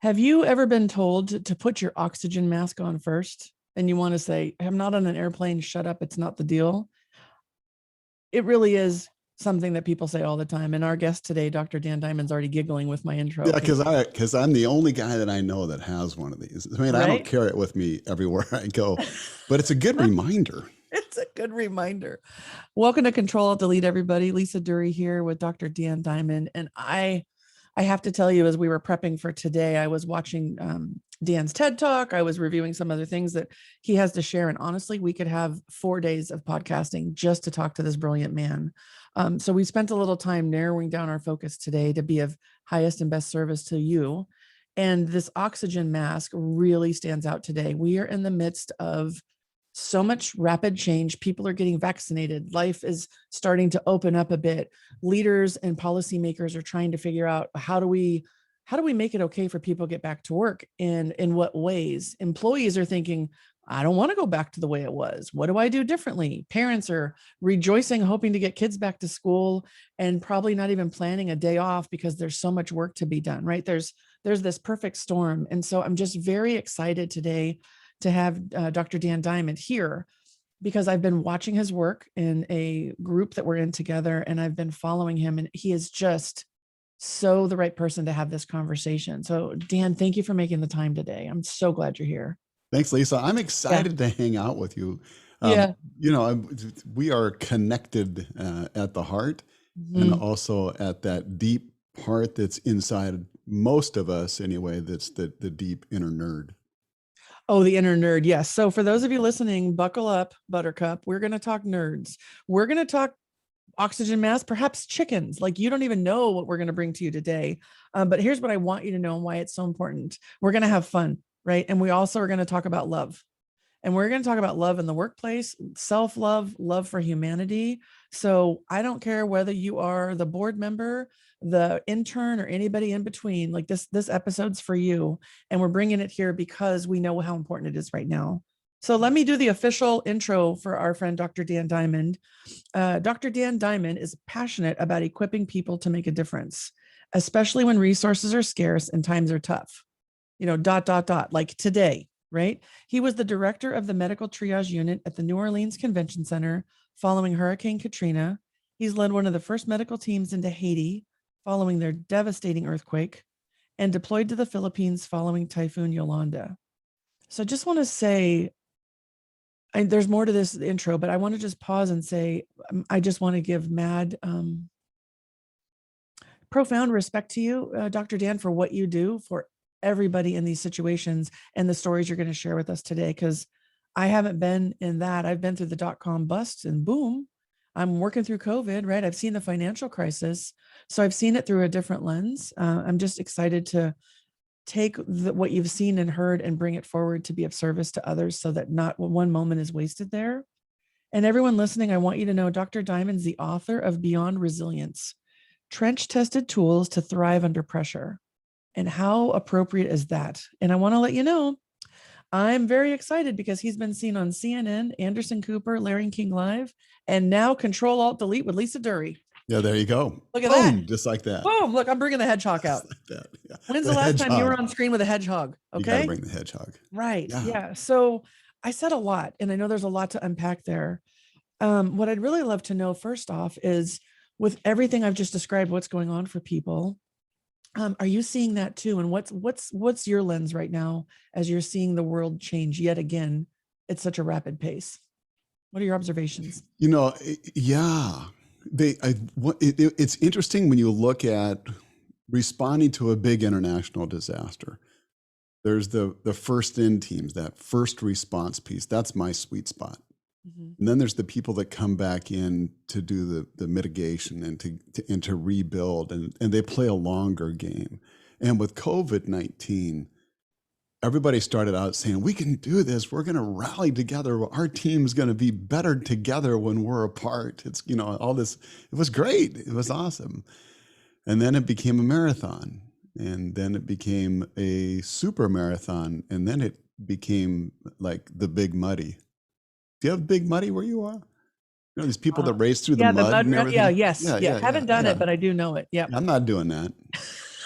Have you ever been told to put your oxygen mask on first? And you want to say, I'm not on an airplane, shut up, it's not the deal. It really is something that people say all the time. And our guest today, Dr. Dan Diamond's already giggling with my intro. Yeah, because I'm the only guy that I know that has one of these. I mean, I don't carry it with me everywhere I go, but it's a good reminder. It's a good reminder. Welcome to Ctrl+Alt+Delete, everybody. Lisa Duerre here with Dr. Dan Diamond. And I have to tell you, as we were prepping for today, I was watching Dan's TED Talk. I was reviewing some other things that he has to share. And honestly, we could have 4 days of podcasting just to talk to this brilliant man. So we spent a little time narrowing down our focus today to be of highest and best service to you. And this oxygen mask really stands out today. We are in the midst of so much rapid change. People are getting vaccinated. Life is starting to open up a bit. Leaders and policymakers are trying to figure out how do we make it okay for people to get back to work, and in what ways. Employees are thinking, I don't want to go back to the way it was. What do I do differently? Parents are rejoicing, hoping to get kids back to school and probably not even planning a day off because there's so much work to be done, right? There's this perfect storm. And so I'm just very excited today to have Dr. Dan Diamond here, because I've been watching his work in a group that we're in together, and I've been following him, and he is just so the right person to have this conversation. So Dan, thank you for making the time today. I'm so glad you're here. Thanks, Lisa. I'm excited to hang out with you. You know, we are connected at the heart, and also at that deep part that's inside most of us anyway, that's the deep inner nerd. Oh, the inner nerd. Yes. So for those of you listening, buckle up, Buttercup. We're going to talk nerds. We're going to talk oxygen mask, perhaps chickens. Like, you don't even know what we're going to bring to you today. But here's what I want you to know and why it's so important. We're going to have fun, right? And we also are going to talk about love. And we're going to talk about love in the workplace, self-love, love for humanity. So I don't care whether you are the board member, the intern, or anybody in between. Like, this episode's for you. And we're bringing it here because we know how important it is right now. So let me do the official intro for our friend, Dr. Dan Diamond. Dr. Dan Diamond is passionate about equipping people to make a difference, especially when resources are scarce and times are tough. You know, ... like today. Right? He was the director of the Medical Triage Unit at the New Orleans Convention Center following Hurricane Katrina. He's led one of the first medical teams into Haiti following their devastating earthquake, and deployed to the Philippines following Typhoon Yolanda. So I just want to say, there's more to this intro, but I want to just pause and say, I just want to give mad, profound respect to you, Dr. Dan, for what you do for everybody in these situations and the stories you're going to share with us today, because I haven't been in that. I've been through the .com bust, and boom, I'm working through COVID, right? I've seen the financial crisis. So I've seen it through a different lens. I'm just excited to take what you've seen and heard and bring it forward to be of service to others, so that not one moment is wasted there. And everyone listening, I want you to know Dr. Diamond's the author of Beyond Resilience, Trench-Tested Tools to Thrive Under Pressure. And how appropriate is that? And I want to let you know, I'm very excited because he's been seen on CNN, Anderson Cooper, Larry King Live, and now Ctrl+Alt+Delete with Lisa Duerre. Yeah, there you go. Look at Boom, that. just like that. Boom, look, I'm bringing the hedgehog out. Like that. Yeah. When's the last time you were on screen with a hedgehog? Okay. You gotta bring the hedgehog. Right, yeah. So I said a lot, and I know there's a lot to unpack there. What I'd really love to know first off is, with everything I've just described, what's going on for people, are you seeing that too? And what's your lens right now as you're seeing the world change yet again at such a rapid pace? What are your observations? You know, yeah, it's interesting when you look at responding to a big international disaster. There's the first in teams, that first response piece. That's my sweet spot. And then there's the people that come back in to do the mitigation and to rebuild, and they play a longer game. And with COVID-19, everybody started out saying, we can do this. We're going to rally together. Our team's going to be better together when we're apart. It's, you know, all this. It was great. It was awesome. And then it became a marathon, and then it became a super marathon, and then it became like the Big Muddy. Do you have Big Muddy where you are? You know, these people that race through the mud and everything? Haven't done it, but I do know it. Yeah. I'm not doing that.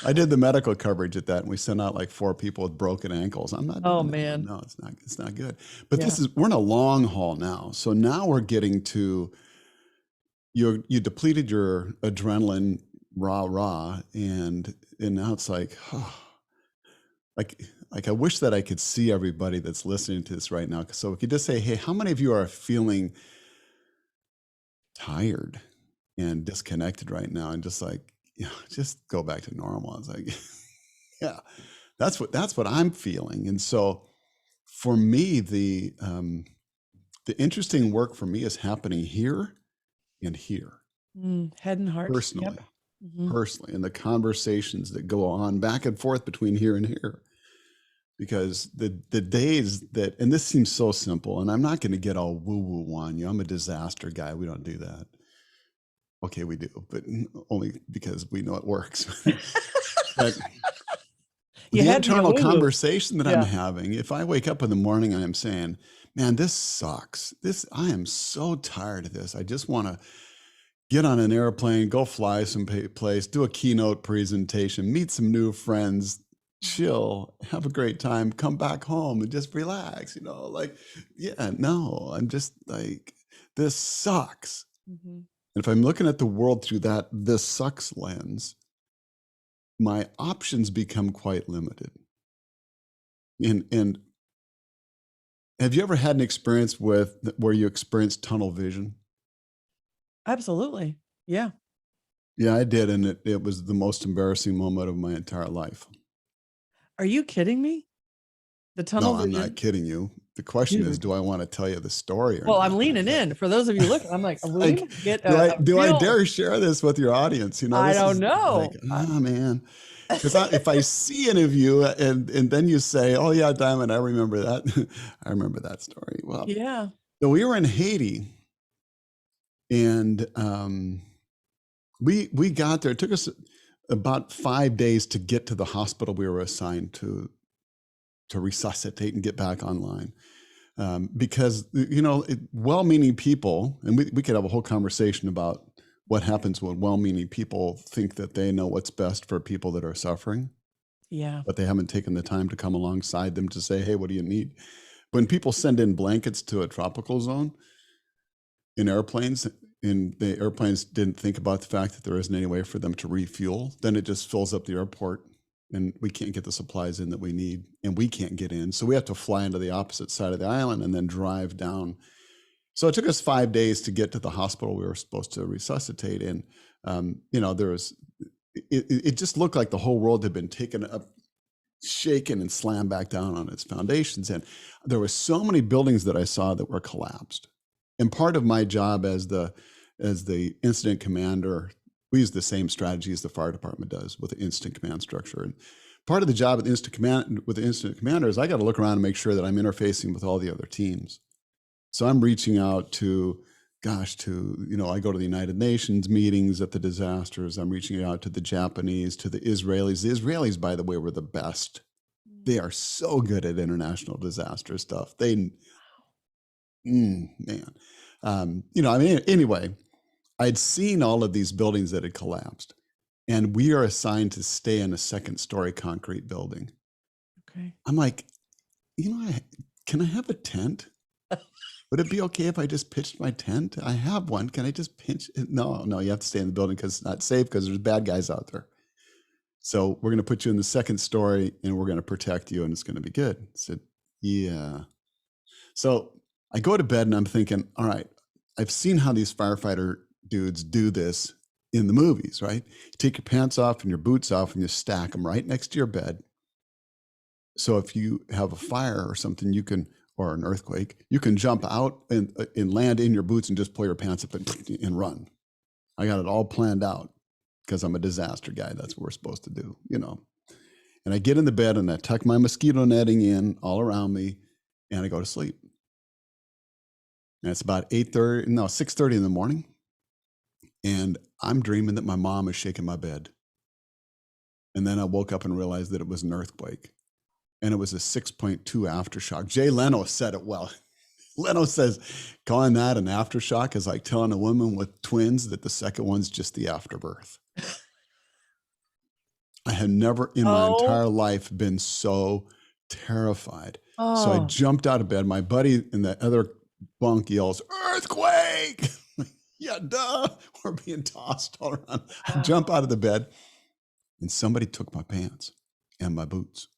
I did the medical coverage at that, and we sent out like 4 people with broken ankles. I'm not Oh doing that one. man. No, it's not good. But Yeah. we're in a long haul now. So now we're getting to, you depleted your adrenaline, rah, and now it's like, like I wish that I could see everybody that's listening to this right now. So we could just say, hey, how many of you are feeling tired and disconnected right now? And just like, just go back to normal. It's like, yeah, that's what I'm feeling. And so for me, the interesting work for me is happening here and here. Head and heart. Personally. Yep. Mm-hmm. Personally, and the conversations that go on back and forth between here and here. Because the days that, and this seems so simple, and I'm not going to get all woo-woo on you. I'm a disaster guy. We don't do that. Okay, we do, but only because we know it works. But the internal conversation that I'm having, if I wake up in the morning and I'm saying, man, this sucks. I am so tired of this. I just want to get on an airplane, go fly some place, do a keynote presentation, meet some new friends, chill, have a great time, come back home and just relax, like, yeah, no, I'm just like, this sucks. And if I'm looking at the world through that this sucks lens, my options become quite limited. And have you ever had an experience where you experienced tunnel vision? Absolutely. Yeah. Yeah, I did. And it was the most embarrassing moment of my entire life. Are you kidding me? The tunnel vision? I'm not kidding you. The question is, do I want to tell you the story? Well, I'm leaning in. For those of you looking, I'm like, do I dare share this with your audience? I don't know. Like, man. Because if I see any of you and then you say, oh yeah, Diamond, I remember that. I remember that story. Well, yeah. So we were in Haiti, and we got there. It took us about 5 days to get to the hospital we were assigned to resuscitate and get back online. Because, well-meaning people, and we could have a whole conversation about what happens when well-meaning people think that they know what's best for people that are suffering. Yeah. But they haven't taken the time to come alongside them to say, hey, what do you need? When people send in blankets to a tropical zone in airplanes, and the airplanes didn't think about the fact that there isn't any way for them to refuel, then it just fills up the airport and we can't get the supplies in that we need, and we can't get in. So we have to fly into the opposite side of the island and then drive down. So it took us 5 days to get to the hospital we were supposed to resuscitate. And, there was, it just looked like the whole world had been taken up, shaken and slammed back down on its foundations. And there were so many buildings that I saw that were collapsed. And part of my job as the incident commander, we use the same strategy as the fire department does with the incident command structure. And part of the job with the incident commander is I got to look around and make sure that I'm interfacing with all the other teams. So I'm reaching out to, I go to the United Nations meetings at the disasters. I'm reaching out to the Japanese, to the Israelis. The Israelis, by the way, were the best. They are so good at international disaster stuff. Anyway, I'd seen all of these buildings that had collapsed, and we are assigned to stay in a second-story concrete building. Okay. I'm like, can I have a tent? Would it be okay if I just pitched my tent? I have one. Can I just pitch? No, you have to stay in the building because it's not safe because there's bad guys out there. So we're going to put you in the second story and we're going to protect you and it's going to be good. I said, yeah. So I go to bed and I'm thinking, all right, I've seen how these firefighter dudes do this in the movies, right? You take your pants off and your boots off and you stack them right next to your bed. So if you have a fire or something, or an earthquake, you can jump out and land in your boots and just pull your pants up and run. I got it all planned out because I'm a disaster guy. That's what we're supposed to do, And I get in the bed and I tuck my mosquito netting in all around me and I go to sleep. And it's about 6:30 in the morning. And I'm dreaming that my mom is shaking my bed. And then I woke up and realized that it was an earthquake. And it was a 6.2 aftershock. Jay Leno said it well. Leno says, calling that an aftershock is like telling a woman with twins that the second one's just the afterbirth. I had never in my Oh, entire life been so terrified. So I oh, jumped out of bed. My buddy in the other bunk yells, "Earthquake!" Yeah, duh. We're being tossed all around. I jump wow. out of the bed and somebody took my pants and my boots.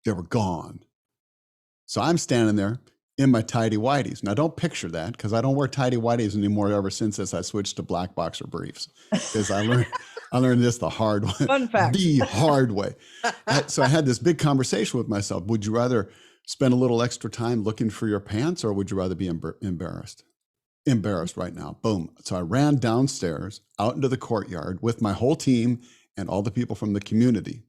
They were gone. So I'm standing there in my tidy whities. Now don't picture that, because I don't wear tidy whities anymore ever since I switched to black boxer briefs, because I learned this the hard way, Fun fact. the hard way. So I had this big conversation with myself. Would you rather spend a little extra time looking for your pants, or would you rather be embarrassed? Embarrassed right now. Boom. So I ran downstairs out into the courtyard with my whole team and all the people from the community.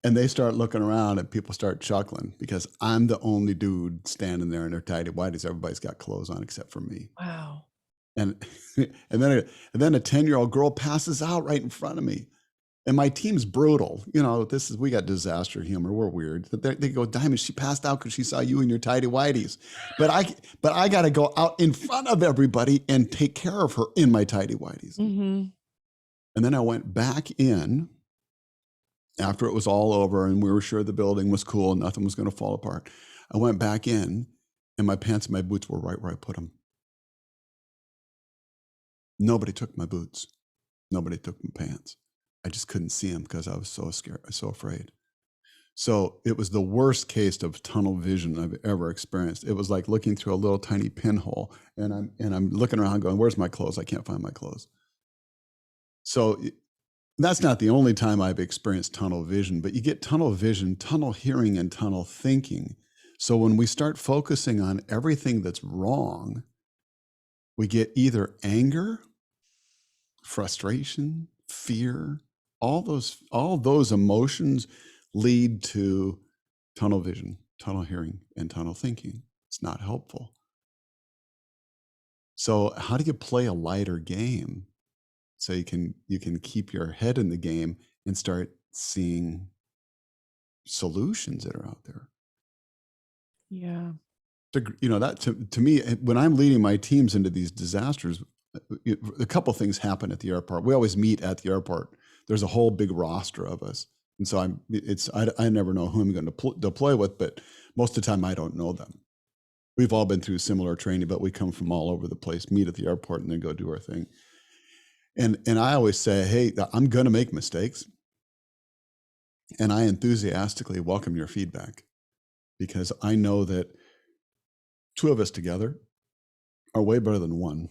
And they start looking around and people start chuckling because I'm the only dude standing there in their tidy whities. Everybody's got clothes on except for me. Wow. And then a 10-year-old girl passes out right in front of me. And my team's brutal. You know, we got disaster humor. We're weird. They go, "Diamond, she passed out because she saw you in your tidy whities." But I got to go out in front of everybody and take care of her in my tidy whities. Mm-hmm. And then I went back in after it was all over and we were sure the building was cool and nothing was going to fall apart. I went back in and my pants and my boots were right where I put them. Nobody took my boots. Nobody took my pants. I just couldn't see them because I was so scared, so afraid. So it was the worst case of tunnel vision I've ever experienced. It was like looking through a little tiny pinhole, and I'm looking around going, "Where's my clothes? I can't find my clothes." So that's not the only time I've experienced tunnel vision, but you get tunnel vision, tunnel hearing, and tunnel thinking. So when we start focusing on everything that's wrong, we get either anger, frustration, fear, all those emotions lead to tunnel vision, tunnel hearing, and tunnel thinking. It's not helpful. So how do you play a lighter game so you can keep your head in the game and start seeing solutions that are out there? Yeah. That to me, when I'm leading my teams into these disasters, a couple things happen at the airport. We always meet at the airport. There's a whole big roster of us, and so I never know who I'm going to deploy with, but most of the time I don't know them. We've all been through similar training, but we come from all over the place, meet at the airport, and then go do our thing. And I always say, "Hey, I'm going to make mistakes, and I enthusiastically welcome your feedback, because I know that two of us together are way better than one."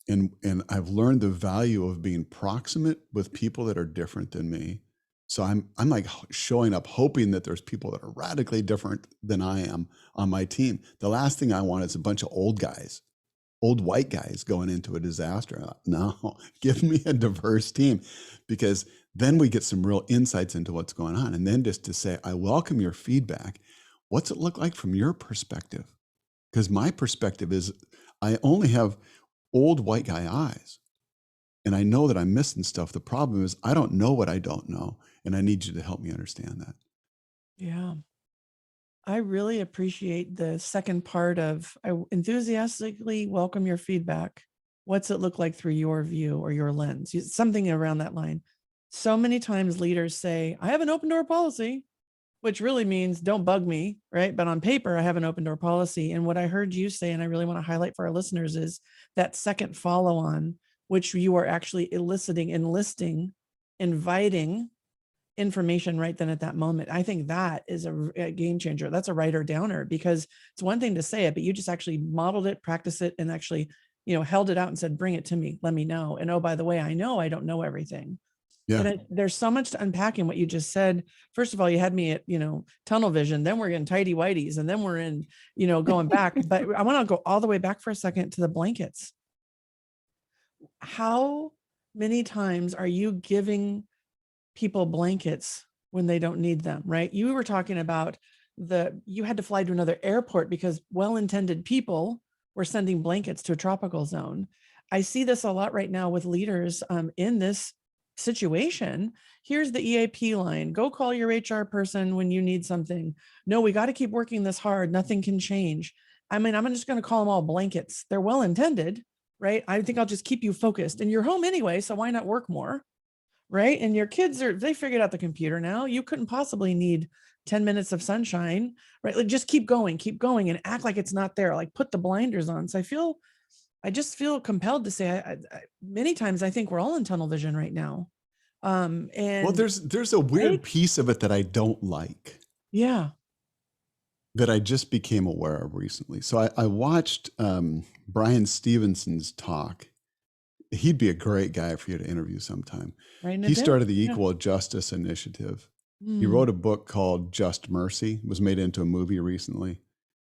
And I've learned the value of being proximate with people that are different than me. So I'm like showing up hoping that there's people that are radically different than I am on my team. The last thing I want is a bunch of old white guys going into a disaster. No, give me a diverse team, because then we get some real insights into what's going on. And then just to say, I welcome your feedback. What's it look like from your perspective? Because my perspective is I only have old white guy eyes. And I know that I'm missing stuff. The problem is I don't know what I don't know. And I need you to help me understand that. Yeah. I really appreciate the second part of I enthusiastically welcome your feedback. What's it look like through your view or your lens? Something around that line. So many times leaders say, I have an open door policy, which really means don't bug me, right? But on paper, I have an open door policy. And what I heard you say, and I really want to highlight for our listeners, is that second follow on, which you are actually enlisting, inviting information right then at that moment. I think that is a game changer. That's a writer downer, because it's one thing to say it, but you just actually modeled it, practiced it, and actually, held it out and said, bring it to me, let me know. And oh, by the way, I know I don't know everything. Yeah. And there's so much to unpack in what you just said. First of all, you had me at, tunnel vision, then we're in tidy whities, and then we're in, going back. But I want to go all the way back for a second to the blankets. How many times are you giving people blankets when they don't need them, right? You were talking about you had to fly to another airport because well-intended people were sending blankets to a tropical zone. I see this a lot right now with leaders in this situation. Here's the EAP line. Go call your HR person when you need something. No, we got to keep working this hard. Nothing can change. I mean, I'm just going to call them all blankets. They're well-intended, right? I think I'll just keep you focused, and you're home anyway, so why not work more? Right. And your kids they figured out the computer now. You couldn't possibly need 10 minutes of sunshine, right? Like just keep going and act like it's not there. Like put the blinders on. So I just feel compelled to say, many times I think we're all in tunnel vision right now. Well, And there's a weird right? piece of it that I don't like, Yeah. that I just became aware of recently. So I watched Brian Stevenson's talk. He'd be a great guy for you to interview sometime. Writing it He down. started the Yeah. Equal Justice Initiative. He Mm. wrote a book called Just Mercy. It was made into a movie recently.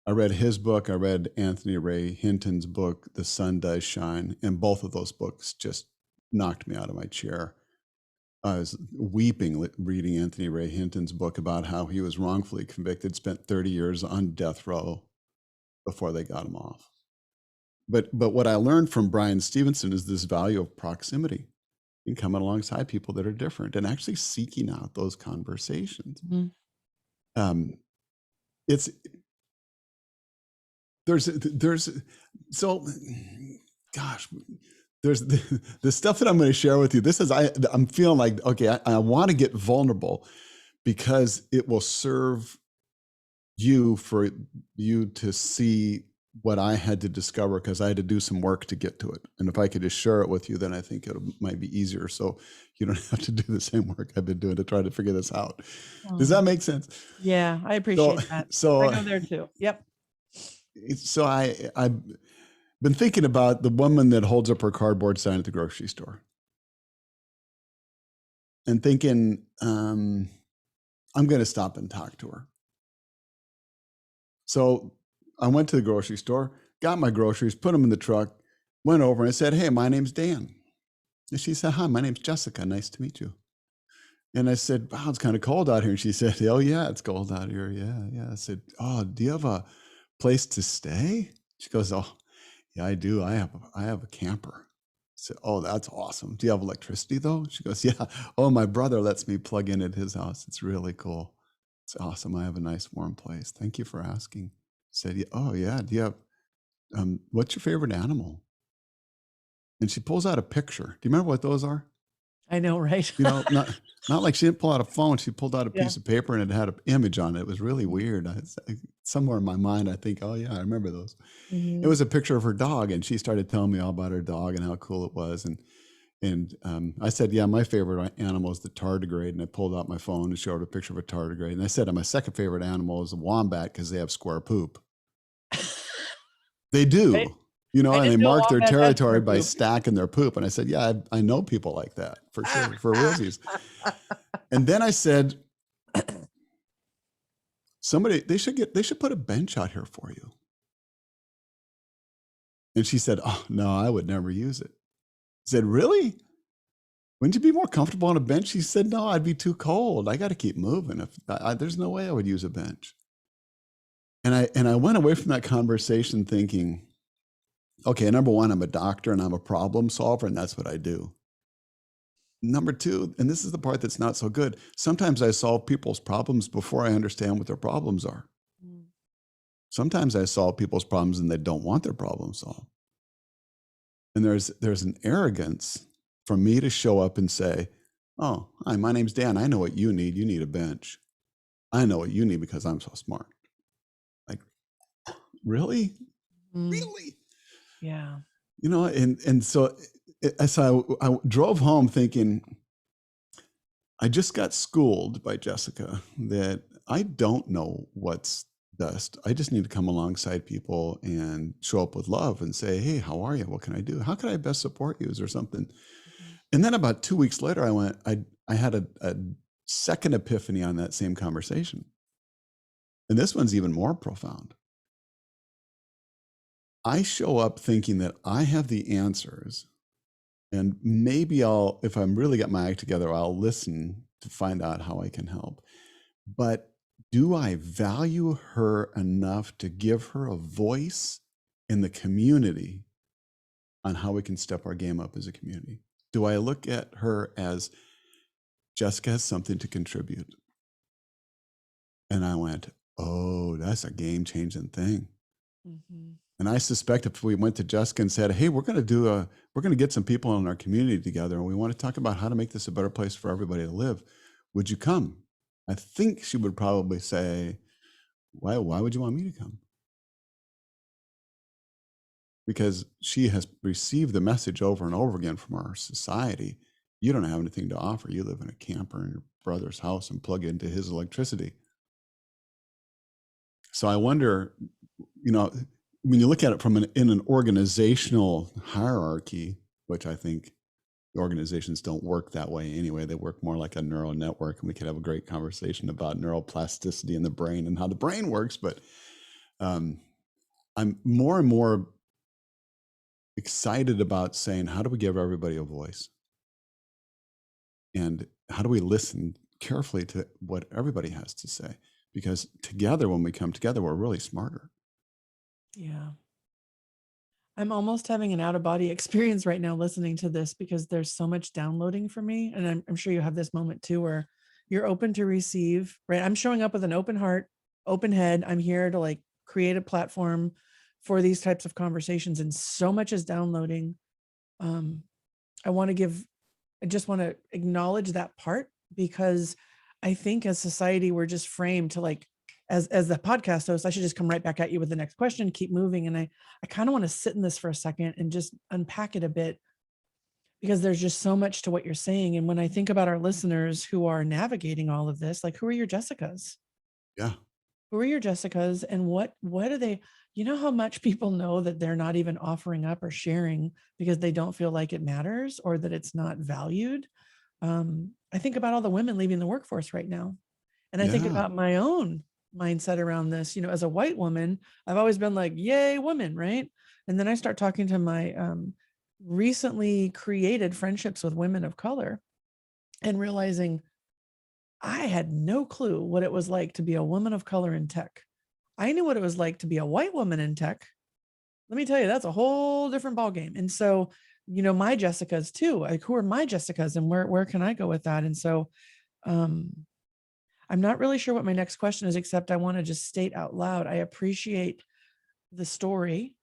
I read his book. I read Anthony Ray Hinton's book, The Sun Does Shine. And both of those books just knocked me out of my chair. I was weeping reading Anthony Ray Hinton's book about how he was wrongfully convicted, spent 30 years on death row before they got him off. But what I learned from Brian Stevenson is this value of proximity and coming alongside people that are different and actually seeking out those conversations. Mm-hmm. It's there's so gosh, there's the stuff that I'm going to share with you. This is I'm feeling like, okay, I want to get vulnerable because it will serve you, for you to see what I had to discover, because I had to do some work to get to it. And if I could just share it with you, then I think it might be easier. So you don't have to do the same work I've been doing to try to figure this out. Does that make sense? Yeah, I appreciate that. So I go there too. Yep. So I've been thinking about the woman that holds up her cardboard sign at the grocery store, and thinking, I'm going to stop and talk to her. So I went to the grocery store, got my groceries, put them in the truck, went over and I said, "Hey, my name's Dan." And she said, "Hi, my name's Jessica. Nice to meet you." And I said, "Wow, it's kind of cold out here." And she said, "Oh yeah, it's cold out here. Yeah." I said, "Oh, do you have a place to stay?" She goes, "Oh, yeah, I do. I have a camper." I said, "Oh, that's awesome. Do you have electricity though?" She goes, "Yeah. Oh, my brother lets me plug in at his house. It's really cool. It's awesome. I have a nice warm place. Thank you for asking." I said, "Oh yeah. Do you have what's your favorite animal?" And she pulls out a picture. Do you remember what those are? I know, right? Not like she didn't pull out a phone. She pulled out a Yeah. piece of paper and it had an image on it. It was really weird. Somewhere in my mind, I think, oh yeah, I remember those. Mm-hmm. It was a picture of her dog, and she started telling me all about her dog and how cool it was. And I said, "Yeah, my favorite animal is the tardigrade." And I pulled out my phone and showed a picture of a tardigrade. And I said, "My second favorite animal is a wombat because they have square poop." They do. Right? And they mark their wombat has territory square by poop. stacking their poop. And I said, "Yeah, I know people like that for sure, for realsies." And then I said, they should put a bench out here for you." And she said, "Oh no, I would never use it." I said, "Really? Wouldn't you be more comfortable on a bench?" She said, "No, I'd be too cold. I got to keep moving. There's no way I would use a bench." And I went away from that conversation thinking, okay, number one, I'm a doctor and I'm a problem solver, and that's what I do. Number two, and this is the part that's not so good, sometimes I solve people's problems before I understand what their problems are. Sometimes I solve people's problems and they don't want their problem solved. And there's an arrogance for me to show up and say, "Oh, hi, my name's Dan. I know what you need. You need a bench. I know what you need because I'm so smart." Like, really? Really? Yeah. And so as I drove home thinking, I just got schooled by Jessica that I don't know what's best. I just need to come alongside people and show up with love and say, "Hey, how are you? What can I do? How can I best support you? Is there something?" And then about 2 weeks later, I had a second epiphany on that same conversation. And this one's even more profound. I show up thinking that I have the answers, and maybe if I'm really got my act together, I'll listen to find out how I can help. But do I value her enough to give her a voice in the community on how we can step our game up as a community? Do I look at her as Jessica has something to contribute? And I went, "Oh, that's a game-changing thing." And I suspect if we went to Jessica and said, hey, we're going to get some people in our community together and we want to talk about how to make this a better place for everybody to live. Would you come? I think she would probably say, why would you want me to come? Because she has received the message over and over again from our society. You don't have anything to offer. You live in a camper in your brother's house and plug into his electricity. So I wonder, when you look at it from in an organizational hierarchy, which I think the organizations don't work that way anyway, they work more like a neural network, and we could have a great conversation about neuroplasticity in the brain and how the brain works. But I'm more and more excited about saying, how do we give everybody a voice? And how do we listen carefully to what everybody has to say? Because together, when we come together, we're really smarter. Yeah. I'm almost having an out-of-body experience right now listening to this because there's so much downloading for me. And I'm sure you have this moment too, where you're open to receive, right? I'm showing up with an open heart, open head. I'm here to like create a platform for these types of conversations. And so much is downloading. I just want to acknowledge that part, because I think as society, we're just framed to like, as the podcast host, I should just come right back at you with the next question, keep moving. And I kind of want to sit in this for a second and just unpack it a bit, because there's just so much to what you're saying. And when I think about our listeners who are navigating all of this, like, who are your Jessicas? Yeah. Who are your Jessicas, and what are they? You know how much people know that they're not even offering up or sharing because they don't feel like it matters or that it's not valued. I think about all the women leaving the workforce right now. And I think about my own mindset around this. As a white woman, I've always been like, yay, women, right? And then I start talking to my recently created friendships with women of color and realizing I had no clue what it was like to be a woman of color in tech. I knew what it was like to be a white woman in tech. Let me tell you, that's a whole different ballgame. And so, my Jessicas too, like, who are my Jessicas and where can I go with that? And so, I'm not really sure what my next question is, except I want to just state out loud, I appreciate the story,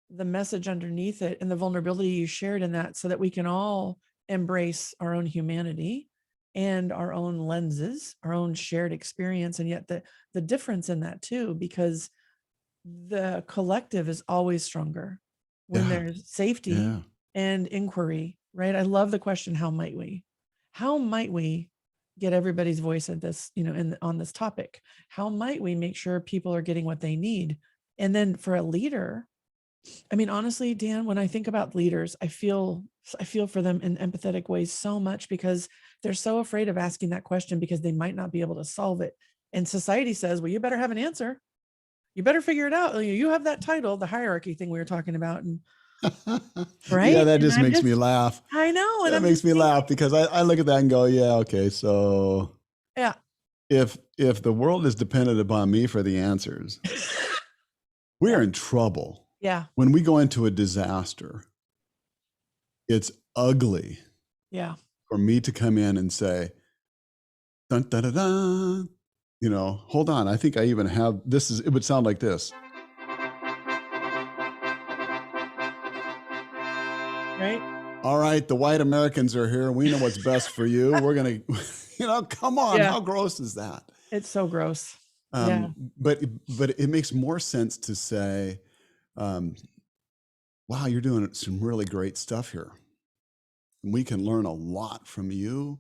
the message underneath it, and the vulnerability you shared in that, so that we can all embrace our own humanity and our own lenses, our own shared experience. And yet the difference in that too, because the collective is always stronger when there's safety and inquiry, right? I love the question, how might we get everybody's voice at this, on this topic? How might we make sure people are getting what they need? And then for a leader, I mean, honestly, Dan, when I think about leaders, I feel for them in empathetic ways so much, because they're so afraid of asking that question because they might not be able to solve it. And society says, well, you better have an answer. You better figure it out. You have that title, the hierarchy thing we were talking about. And right. Yeah, that and just makes me laugh. I know. And that makes me laugh, because I look at that and go, yeah, okay. So yeah, if the world is dependent upon me for the answers, we're in trouble. Yeah. When we go into a disaster, it's ugly. Yeah. For me to come in and say, dun, dun, dun, dun, hold on. I think I even have this. It would sound like this. Right. All right. The white Americans are here. We know what's best for you. We're going to, come on. Yeah. How gross is that? It's so gross. But it makes more sense to say, wow, you're doing some really great stuff here. And we can learn a lot from you,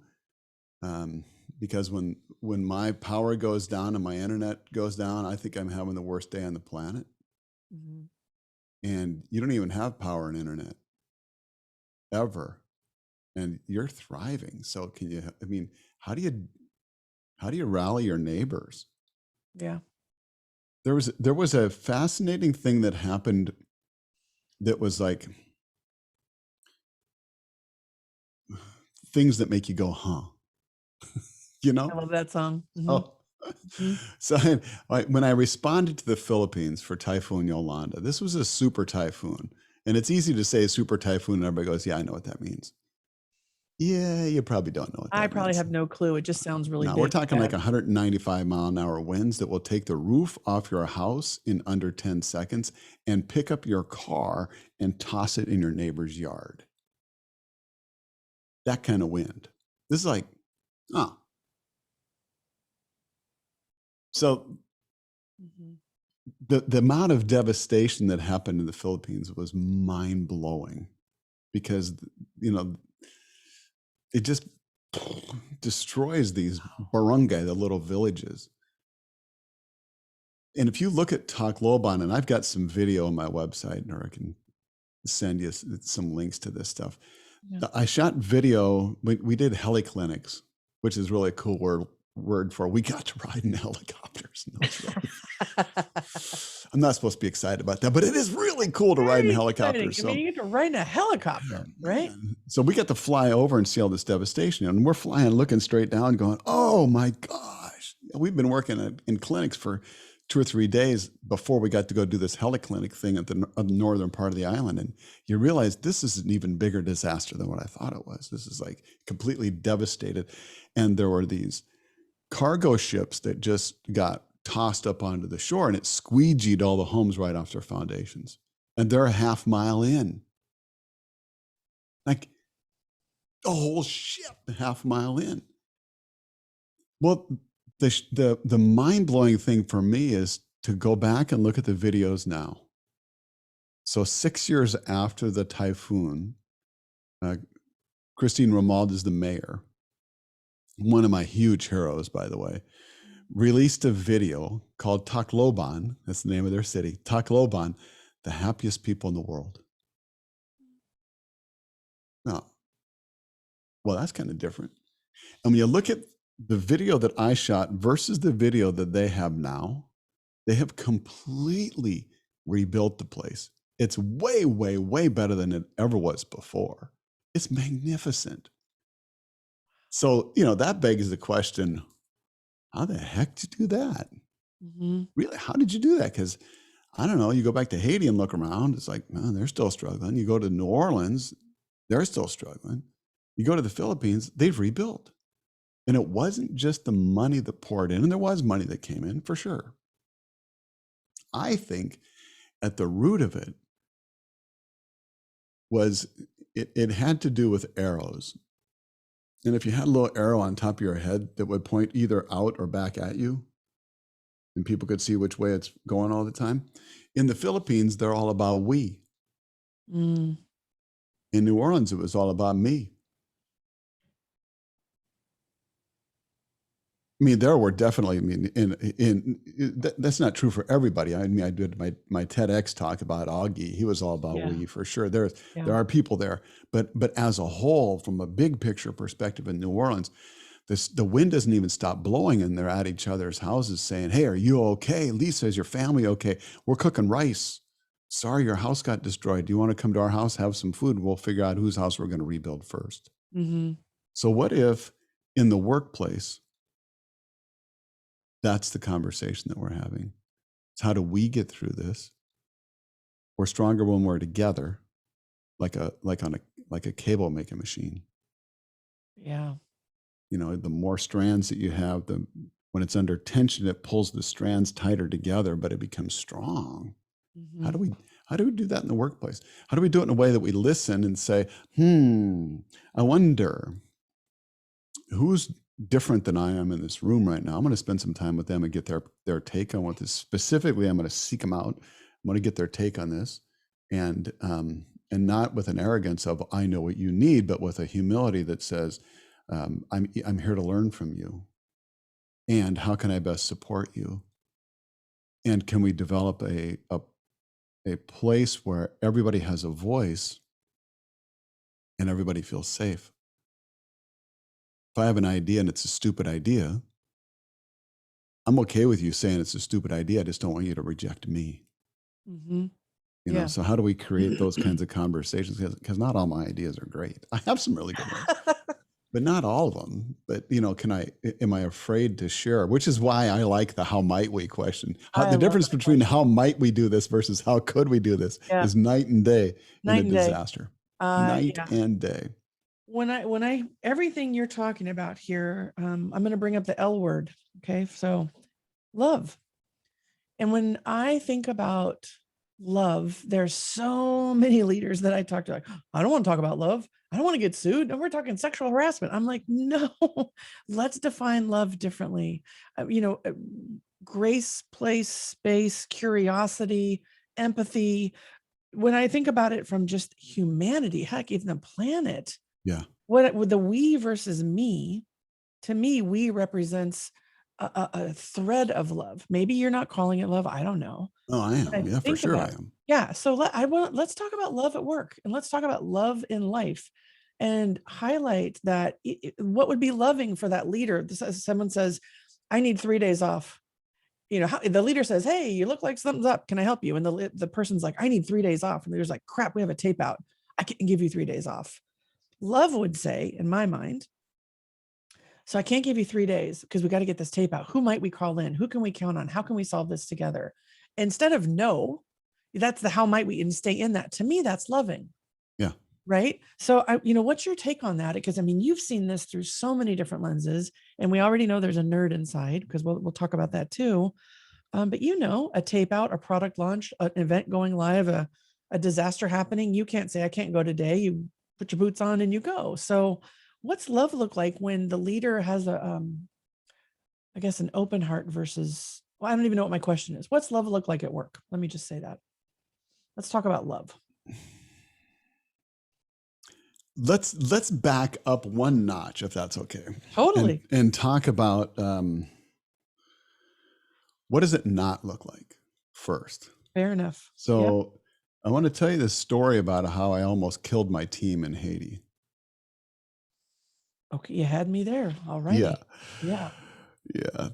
because when my power goes down and my internet goes down, I think I'm having the worst day on the planet. Mm-hmm. And you don't even have power and internet ever, and you're thriving. So how do you rally your neighbors? Yeah. There was a fascinating thing that happened that was like things that make you go, huh? I love that song. Mm-hmm. Oh. Mm-hmm. So when I responded to the Philippines for Typhoon Yolanda, this was a super typhoon. And it's easy to say super typhoon and everybody goes, yeah, I know what that means. Yeah, you probably don't know what that I probably means. have no clue. It just sounds really No, big. we're talking like 195-mile-an-hour winds that will take the roof off your house in under 10 seconds and pick up your car and toss it in your neighbor's yard. That kind of wind. This is like, oh. So the amount of devastation that happened in the Philippines was mind-blowing because, you know, it just destroys these barangay, the little villages. And if you look at Tacloban, and I've got some video on my website, or I can send you some links to this stuff. Yeah. I shot video. We did heli clinics, which is really a cool word for we got to ride in helicopters. No, I'm not supposed to be excited about that, but it is really cool to ride in helicopters. So, I mean, you get to ride in a helicopter, right? So we got to fly over and see all this devastation, and we're flying, looking straight down, going, "Oh my gosh!" We've been working in clinics for 2 or 3 days before we got to go do this heliclinic thing at the northern part of the island. And you realize this is an even bigger disaster than what I thought it was. This is like completely devastated. And there were these cargo ships that just got tossed up onto the shore, and it squeegeed all the homes right off their foundations. And they're a half mile in. Like the whole ship, a half mile in. Well, the mind-blowing thing for me is to go back and look at the videos now. So 6 years after the typhoon, Christine Romuald is the mayor, one of my huge heroes, by the way, released a video called Tacloban, that's the name of their city, Tacloban, the happiest people in the world. Oh, well, that's kind of different. And when you look at the video that I shot versus the video that they have now, they have completely rebuilt the place. It's way, way, way better than it ever was before. It's magnificent. So, you know, that begs the question, how the heck did you do that? Really, how did you do that? Because I don't know, you go back to Haiti and look around, it's like, man, they're still struggling. You go to New Orleans, they're still struggling. You go to the Philippines, they've rebuilt. And it wasn't just the money that poured in, and there was money that came in for sure. I think at the root of it was it had to do with arrows. And if you had a little arrow on top of your head that would point either out or back at you, and people could see which way it's going all the time. In the Philippines, they're all about we. In New Orleans, it was all about me. I mean, there were definitely, I mean, that's not true for everybody. I mean, I did my TEDx talk about Augie. He was all about we for sure. There are people there, but as a whole, from a big picture perspective in New Orleans, the wind doesn't even stop blowing, and they're at each other's houses saying, "Hey, are you okay? Lisa, is your family okay? We're cooking rice. Sorry, your house got destroyed. Do you want to come to our house, have some food? We'll figure out whose house we're going to rebuild first." So what if in the workplace, that's the conversation that we're having? It's how do we get through this? We're stronger when we're together, like a cable making machine. Yeah. You know, the more strands that you have, when it's under tension, it pulls the strands tighter together, but it becomes strong. How do we do that in the workplace? How do we do it in a way that we listen and say, I wonder who's different than I am in this room right now? I'm going to spend some time with them and get their take on what this specifically. I'm going to seek them out. I'm going to get their take on this, and not with an arrogance of I know what you need, but with a humility that says, I'm here to learn from you, and how can I best support you? And can we develop a place where everybody has a voice and everybody feels safe? If I have an idea and it's a stupid idea, I'm okay with you saying it's a stupid idea. I just don't want you to reject me. You know, so how do we create those kinds of conversations? Because not all my ideas are great. I have some really good ones, but not all of them. But, you know, am I afraid to share? Which is why I like the how might we question. The difference between how might we do this versus how could we do this is night and day in a disaster. Night and day. when I everything you're talking about here, I'm going to bring up the L word. Okay. So love. And when I think about love, there's so many leaders that I talk to, like, I don't want to talk about love. I don't want to get sued. No, we're talking sexual harassment. I'm like, no, let's define love differently. Grace, place, space, curiosity, empathy. When I think about it from just humanity, heck, even the planet, Yeah. what with the we versus me, to me, we represents a thread of love. Maybe you're not calling it love. I don't know. Oh, I But I am. Yeah, for think sure I about, am. yeah. So let's talk about love at work, and let's talk about love in life, and highlight that what would be loving for that leader. Someone says, I need 3 days off. The leader says, hey, you look like something's up. Can I help you? And the person's like, I need 3 days off. And the leader's like, crap, we have a tape out. I can't give you 3 days off. Love would say, in my mind, so I can't give you 3 days because we got to get this tape out. Who might we call in? Who can we count on? How can we solve this together? Instead of no, that's the how might we, and stay in that. To me, that's loving. Yeah. Right. So what's your take on that? Because I mean, you've seen this through so many different lenses, and we already know there's a nerd inside, because we'll talk about that too. But a tape out, a product launch, an event going live, a disaster happening. You can't say, I can't go today. You put your boots on and you go. So what's love look like when the leader has I guess, an open heart versus, well, I don't even know what my question is. What's love look like at work? Let me just say that. Let's talk about love. Let's back up one notch, if that's okay. Totally. And talk about what does it not look like first? Fair enough. So I want to tell you this story about how I almost killed my team in Haiti. Okay, you had me there. All right. Yeah.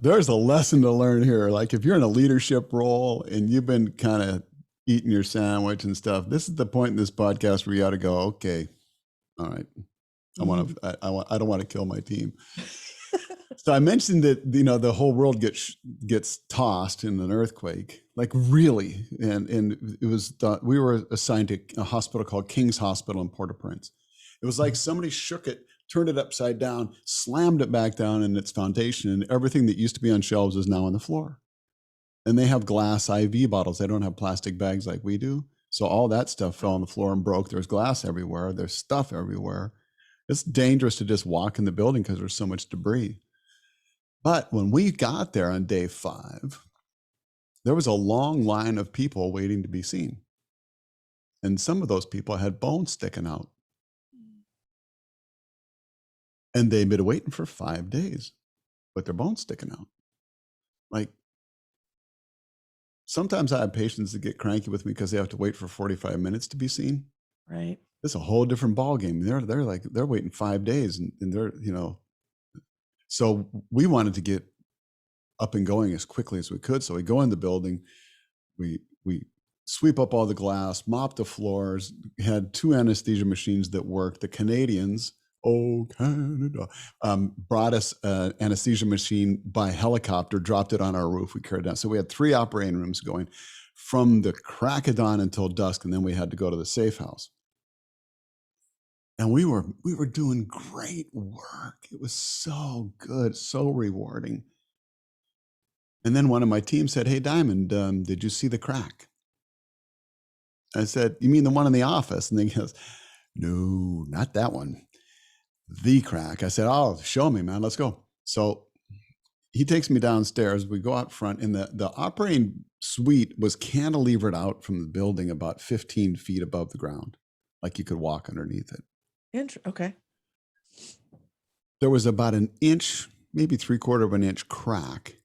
There's a lesson to learn here. Like, if you're in a leadership role and you've been kind of eating your sandwich and stuff, this is the point in this podcast where you ought to go, okay, all right, I don't want to kill my team. So I mentioned that, the whole world gets tossed in an earthquake, like really. And it was, we were assigned to a hospital called King's Hospital in Port-au-Prince. It was like somebody shook it, turned it upside down, slammed it back down in its foundation, and everything that used to be on shelves is now on the floor. And they have glass IV bottles. They don't have plastic bags like we do. So all that stuff fell on the floor and broke. There's glass everywhere. There's stuff everywhere. It's dangerous to just walk in the building because there's so much debris. But when we got there on day 5, there was a long line of people waiting to be seen. And some of those people had bones sticking out. And they'd been waiting for 5 days with their bones sticking out. Like, sometimes I have patients that get cranky with me because they have to wait for 45 minutes to be seen. Right. It's a whole different ballgame. They're waiting 5 days, and they're, so we wanted to get up and going as quickly as we could. So we go in the building, we sweep up all the glass, mop the floors, had 2 anesthesia machines that worked. The Canadians, oh, Canada, brought us an anesthesia machine by helicopter, dropped it on our roof. We carried it down. So we had 3 operating rooms going from the crack of dawn until dusk, and then we had to go to the safe house. And we were doing great work. It was so good, so rewarding. And then one of my team said, hey, Diamond, did you see the crack? I said, you mean the one in the office? And he goes, no, not that one. The crack. I said, oh, show me, man. Let's go. So he takes me downstairs. We go out front, and the operating suite was cantilevered out from the building about 15 feet above the ground. Like you could walk underneath it. Okay. There was about an inch, maybe 3/4 of an inch crack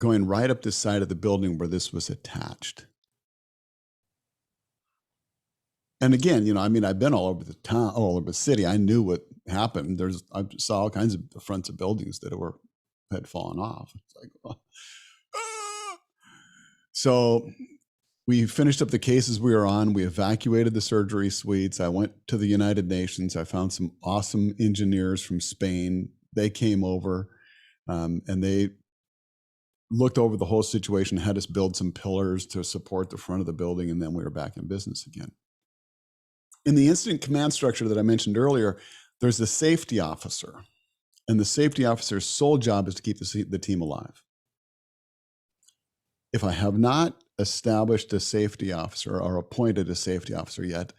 going right up the side of the building where this was attached. And again, I've been all over the town, all over the city. I knew what happened. I saw all kinds of fronts of buildings that had fallen off. It's like, oh. So we finished up the cases we were on. We evacuated the surgery suites. I went to the United Nations. I found some awesome engineers from Spain. They came over and they looked over the whole situation, had us build some pillars to support the front of the building, and then we were back in business again. In the incident command structure that I mentioned earlier, There's the safety officer, and the safety officer's sole job is to keep the team alive. If I have not established a safety officer or appointed a safety officer yet,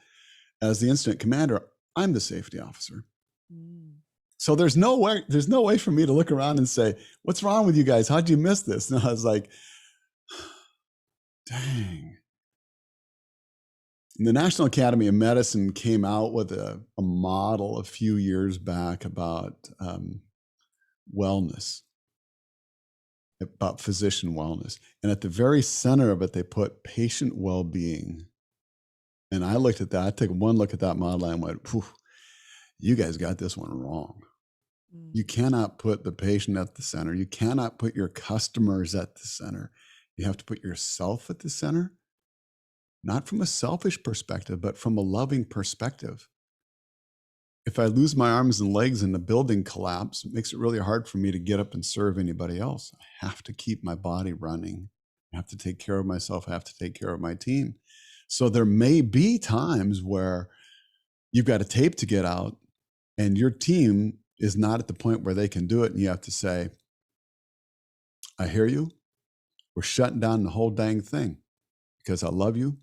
as the incident commander, I'm the safety officer. So there's no way for me to look around and say, what's wrong with you guys? How'd you miss this? And I was like, dang. And the National Academy of Medicine came out with a model a few years back about wellness, about physician wellness. And at the very center of it, they put patient well-being. And I looked at that, I took one look at that model and went, you guys got this one wrong. You cannot put the patient at the center. You cannot put your customers at the center. You have to put yourself at the center, not from a selfish perspective, but from a loving perspective. If I lose my arms and legs and the building collapse, it makes it really hard for me to get up and serve anybody else. I have to keep my body running. I have to take care of myself. I have to take care of my team. So there may be times where you've got a tape to get out and your team is not at the point where they can do it. And you have to say, I hear you. We're shutting down the whole dang thing because I love you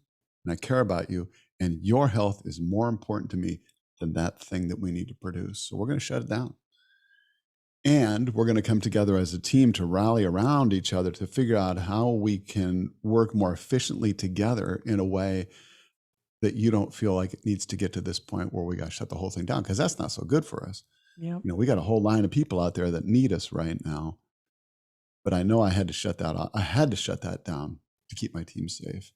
and I care about you. And your health is more important to me than that thing that we need to produce. So we're going to shut it down. And we're going to come together as a team to rally around each other to figure out how we can work more efficiently together in a way that you don't feel like it needs to get to this point where we got to shut the whole thing down, because that's not so good for us. Yeah. We got a whole line of people out there that need us right now. But I know I had to shut that off. I had to shut that down to keep my team safe.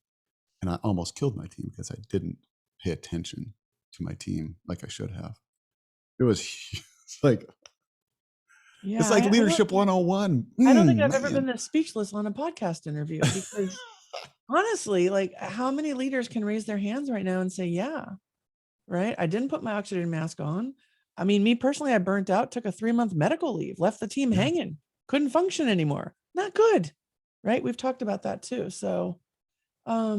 And I almost killed my team because I didn't pay attention to my team like I should have. It was like, yeah, it's like leadership 101. I don't think I've ever been this speechless on a podcast interview because honestly, like how many leaders can raise their hands right now and say, yeah, right? I didn't put my oxygen mask on. I mean, me personally, I burnt out, took a 3-month medical leave, left the team hanging, couldn't function anymore. Not good, right? We've talked about that too. So, are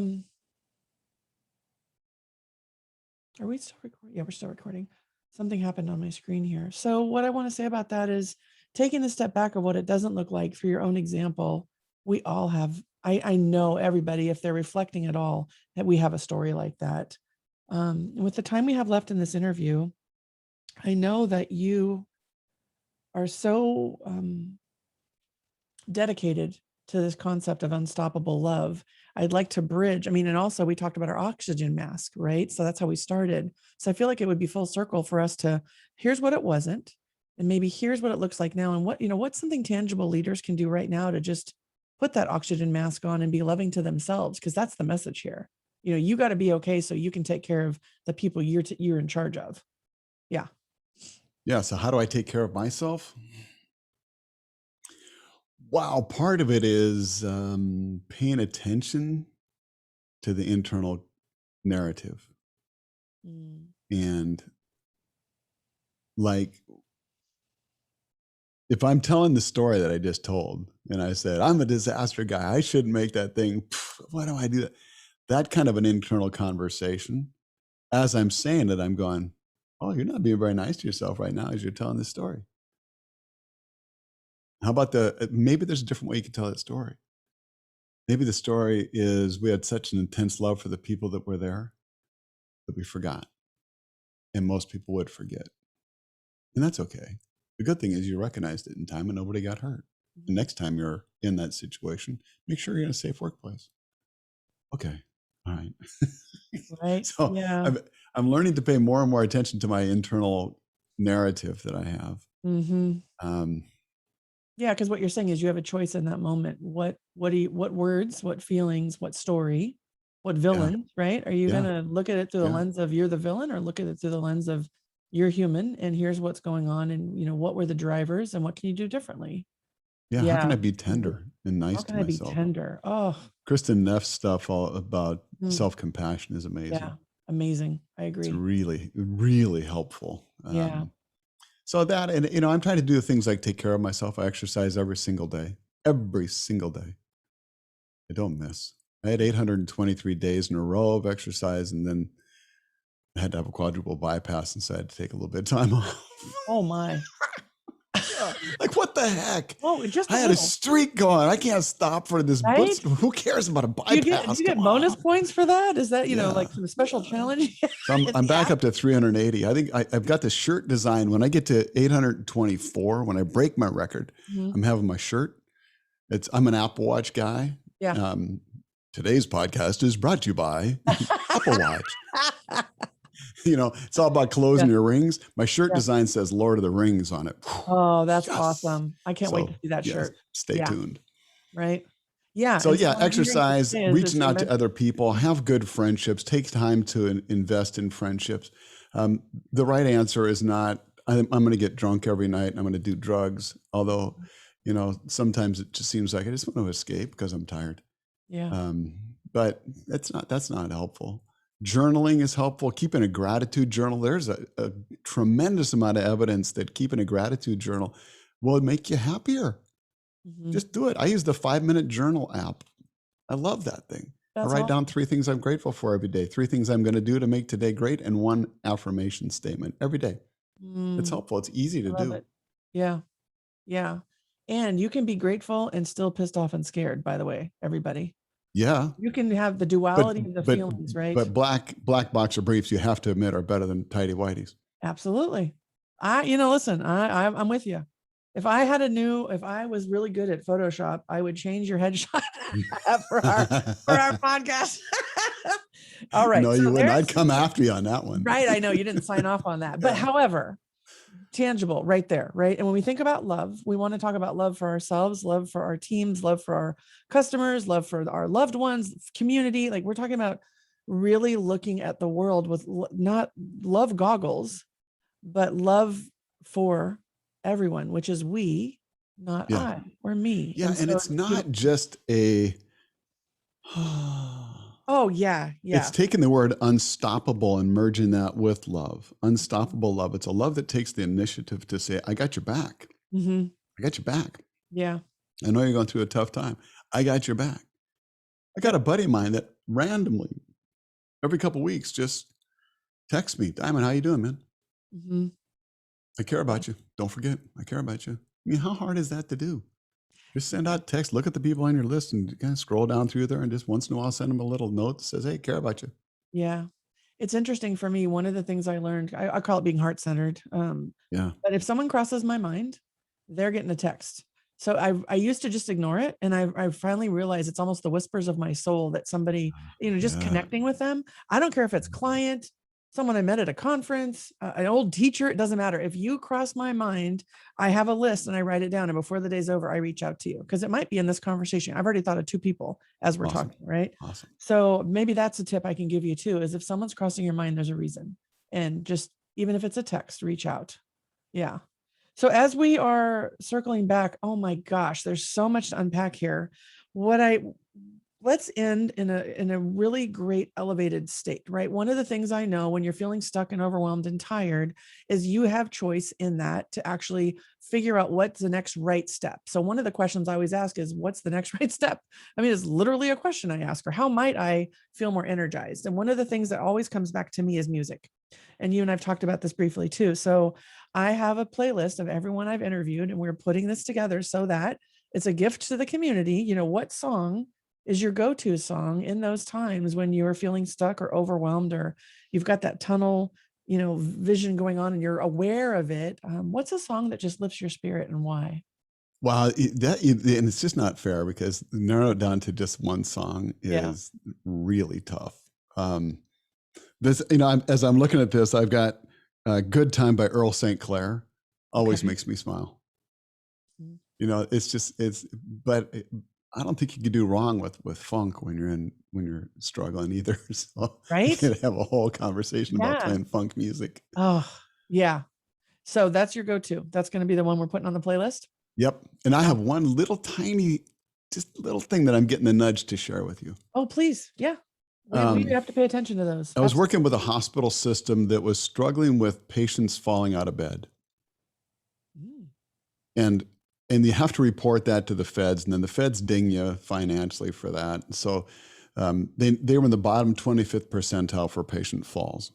we still recording? Yeah, we're still recording. Something happened on my screen here. So what I want to say about that is taking a step back of what it doesn't look like for your own example. We all have, I know everybody, if they're reflecting at all, that we have a story like that. With the time we have left in this interview, I know that you are so dedicated to this concept of unstoppable love. I'd like to bridge. I mean, and also we talked about our oxygen mask, right? So that's how we started. So I feel like it would be full circle for us to, here's what it wasn't, and maybe here's what it looks like now. And what, what's something tangible leaders can do right now to just put that oxygen mask on and be loving to themselves? Because that's the message here. You got to be okay so you can take care of the people you're in charge of. Yeah. Yeah. So how do I take care of myself? Wow. Part of it is paying attention to the internal narrative. And like, if I'm telling the story that I just told and I said, I'm a disaster guy, I shouldn't make that thing. Why do I do that? That kind of an internal conversation. As I'm saying it, I'm going, oh, you're not being very nice to yourself right now as you're telling this story. How about maybe there's a different way you can tell that story. Maybe the story is we had such an intense love for the people that were there that we forgot. And most people would forget. And that's okay. The good thing is you recognized it in time and nobody got hurt. The next time you're in that situation, make sure you're in a safe workplace. Okay. All right. Right. So yeah. I'm learning to pay more and more attention to my internal narrative that I have. Yeah, because what you're saying is you have a choice in that moment. What words, what feelings, what story, what villain, right? Are you gonna look at it through the lens of you're the villain, or look at it through the lens of you're human and here's what's going on, and what were the drivers and what can you do differently? Yeah. How can I be tender and nice to myself? How can I be tender? Oh, Kristen Neff's stuff all about self-compassion is amazing. Yeah, amazing. I agree. It's really, really helpful. Yeah. So that, and I'm trying to do things like take care of myself. I exercise every single day. Every single day. I don't miss. I had 823 days in a row of exercise, and then I had to have a quadruple bypass, and so I had to take a little bit of time off. Oh my. Yeah, like what the heck? Oh, just I a had a little, streak going. I can't stop for this. right? Who cares about a Do bypass? you get Come bonus on. points for that? Is that, Yeah, like some special yeah. challenge? So in I'm the back app? up to 380. I think I've got the shirt design. When I get to 824, when I break my record, Mhm. I'm having my shirt. I'm an Apple Watch guy. Yeah. Today's podcast is brought to you by Apple Watch. It's all about closing Yeah. your rings. My shirt Yeah. design says Lord of the Rings on it. Oh, that's Yes. awesome. I can't wait So, to see that yes, shirt. stay Yeah. tuned. Right. Yeah. So And so yeah, what I'm hearing you exercise, say is reaching you're out to meant- other people, have good friendships, take time to invest in friendships. The right answer is not, I'm going to get drunk every night and I'm going to do drugs. Although, sometimes it just seems like I just want to escape because I'm tired. Yeah. But that's not helpful. Journaling is helpful. Keeping a gratitude journal. There's a tremendous amount of evidence that keeping a gratitude journal will make you happier. Mhm. Just do it. I use the 5-minute journal app. I love that thing. I That's write awesome. down 3 things I'm grateful for every day, 3 things I'm going to do to make today great, and 1 affirmation statement every day. It's Mm, helpful. It's easy to I love do. it. Yeah. Yeah. And you can be grateful and still pissed off and scared, by the way, everybody. Yeah. You can have the But duality of the but feelings, right? but black boxer briefs, you have to admit, are better than tidy whities. Absolutely. Listen, I'm with you. If I was really good at Photoshop, I would change your headshot for our podcast. All right. No, so you wouldn't. there's- I'd come after you on that one. Right. I know you didn't sign off on that, but Yeah. however, tangible right there. Right. And when we think about love, we want to talk about love for ourselves, love for our teams, love for our customers, love for our loved ones, community. Like we're talking about really looking at the world with not love goggles, but love for everyone, which is we, not Yeah. I or me. Yeah, and so, it's not just a oh yeah. It's taking the word unstoppable and merging that with love. Unstoppable love. It's a love that takes the initiative to say, I got your back. Mm-hmm. I got your back. Yeah. I know you're going through a tough time. I got your back. I got a buddy of mine that randomly, every couple of weeks, just texts me, Diamond, how you doing, man? Mm-hmm. I care about you. Don't forget, I care about you. I mean, how hard is that to do? Just send out text, look at the people on your list and kind of scroll down through there and just once in a while send them a little note that says, hey, care about you. Yeah. It's interesting for me. One of the things I learned, I call it being heart-centered. Yeah. But if someone crosses my mind, they're getting a text. So I used to just ignore it. And I finally realized it's almost the whispers of my soul that somebody, just connecting with them. I don't care if it's client, someone I met at a conference, an old teacher, it doesn't matter. If you cross my mind, I have a list and I write it down. And before the day's over, I reach out to you because it might be in this conversation. I've already thought of 2 people as we're Awesome. talking, right? Awesome. So maybe that's a tip I can give you too, is if someone's crossing your mind, there's a reason. And just, even if it's a text, reach out. Yeah. So as we are circling back, oh my gosh, there's so much to unpack here. Let's end in a really great elevated state, right? One of the things I know when you're feeling stuck and overwhelmed and tired is you have choice in that to actually figure out what's the next right step. So one of the questions I always ask is, what's the next right step? I mean, it's literally a question I ask, or how might I feel more energized? And one of the things that always comes back to me is music. And you and I've talked about this briefly too. So I have a playlist of everyone I've interviewed, and we're putting this together so that it's a gift to the community. What song is your go-to song in those times when you're feeling stuck or overwhelmed, or you've got that tunnel, vision going on and you're aware of it? What's a song that just lifts your spirit and why? Wow, and it's just not fair because narrow it down to just one song is really tough. This, as I'm looking at this, I've got "Good Time" by Earl St. Clair. Always makes me smile. But I don't think you could do wrong with funk when you're struggling either. So Right? you could have a whole conversation about playing funk music. Oh, yeah. So that's your go-to. That's going to be the one we're putting on the playlist. Yep. And I have one little tiny, just little thing that I'm getting a nudge to share with you. Oh, please. Yeah. We have to pay attention to those. I was working with a hospital system that was struggling with patients falling out of bed. And you have to report that to the feds, and then the feds ding you financially for that. So they were in the bottom 25th percentile for patient falls.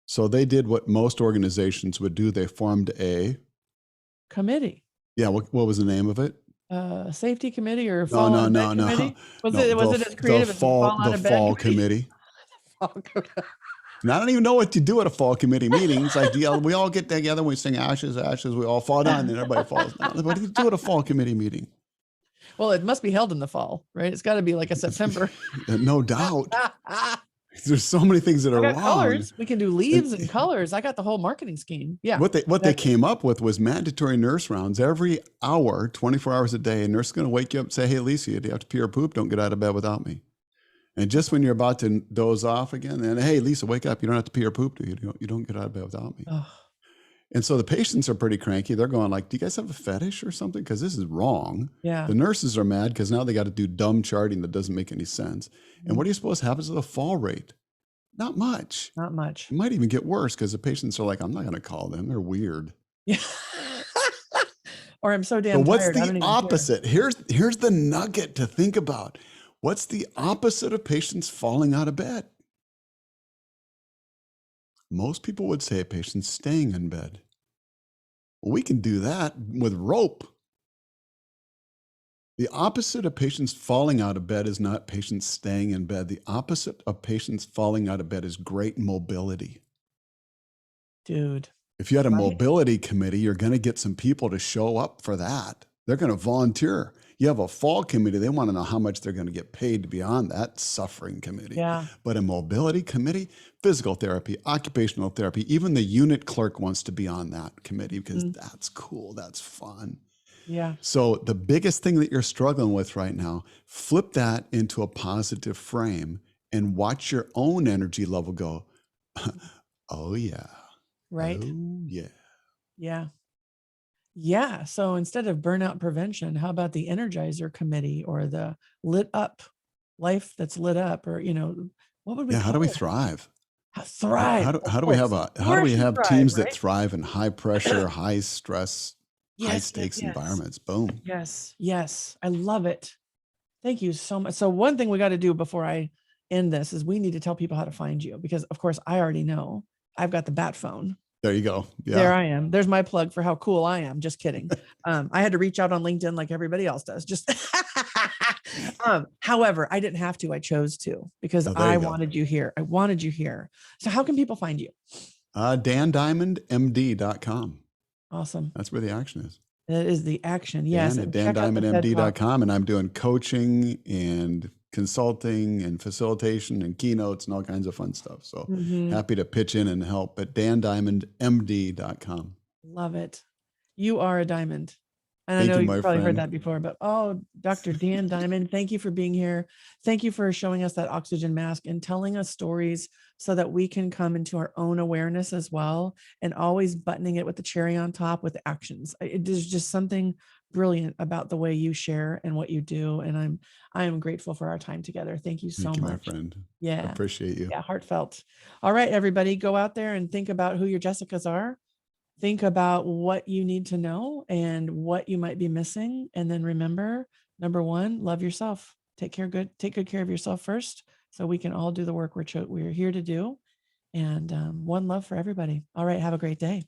So they did what most organizations would do. They formed a committee. Yeah. What was the name of it? Safety committee or No, fall no, out of bed no, no, committee? Was no. it as creative as fall out The of bed fall committee? committee. And I don't even know what you do at a fall committee meeting. It's like, yeah, we all get together, we sing ashes, ashes, we all fall down, and then everybody falls down. What do you do at a fall committee meeting? Well, it must be held in the fall, right? It's got to be like a September. No doubt. There's so many things that are wrong. Colors. We can do leaves and colors. I got the whole marketing scheme. Yeah. What they came up with was mandatory nurse rounds every hour, 24 hours a day. A nurse is going to wake you up and say, hey, Lisa, you have to pee or poop. Don't get out of bed without me. And just when you're about to doze off again, then, hey, Lisa, wake up. You don't have to pee or poop. You don't get out of bed without me. Oh. And so the patients are pretty cranky. They're going like, do you guys have a fetish or something? Because this is wrong. Yeah. The nurses are mad because now they got to do dumb charting that doesn't make any sense. Mm-hmm. And what do you suppose happens to the fall rate? Not much. Not much. It might even get worse because the patients are like, I'm not going to call them. They're weird. Yeah. Or I'm so damn tired. But what's the opposite? Here's the nugget to think about. What's the opposite of patients falling out of bed? Most people would say a patient's staying in bed. Well, we can do that with rope. The opposite of patients falling out of bed is not patients staying in bed. The opposite of patients falling out of bed is great mobility. Dude. If you had a mobility committee, you're going to get some people to show up for that. They're going to volunteer. You have a fall committee, they want to know how much they're going to get paid to be on that suffering committee. Yeah. But a mobility committee, physical therapy, occupational therapy, even the unit clerk wants to be on that committee because that's cool, that's fun. Yeah. So the biggest thing that you're struggling with right now, flip that into a positive frame and watch your own energy level go, oh yeah. Right. Oh yeah. Yeah. Yeah. So instead of burnout prevention, how about the Energizer Committee or the lit up life that's lit up, or, what would we call how do we it? thrive? Thrive. How do we have teams that thrive in high pressure, high stress, high stakes environments? Boom. Yes. Yes. I love it. Thank you so much. So one thing we got to do before I end this is we need to tell people how to find you, because of course I already know. I've got the bat phone. There you go. Yeah. There I am. There's my plug for how cool I am. Just kidding. I had to reach out on LinkedIn like everybody else does. Just however, I didn't have to. I chose to, because I wanted you here. I wanted you here. So how can people find you? DanDiamondMD.com. Awesome. That's where the action is. That is the action. Yes. Dan at DanDiamondMD.com. And I'm doing coaching and consulting and facilitation and keynotes and all kinds of fun stuff. So happy to pitch in and help at DanDiamondMD.com. Love it. You are a diamond. And I know you've probably heard that before, but Dr. Dan Diamond, thank you for being here. Thank you for showing us that oxygen mask and telling us stories so that we can come into our own awareness as well, and always buttoning it with the cherry on top with actions. There's just something brilliant about the way you share and what you do. And I am grateful for our time together. Thank you so much. My friend. Yeah. I appreciate you. Yeah. Heartfelt. All right, everybody, go out there and think about who your Jessicas are. Think about what you need to know and what you might be missing. And then remember, number one, love yourself. Take good care of yourself first, so we can all do the work we're here to do. And one love for everybody. All right. Have a great day.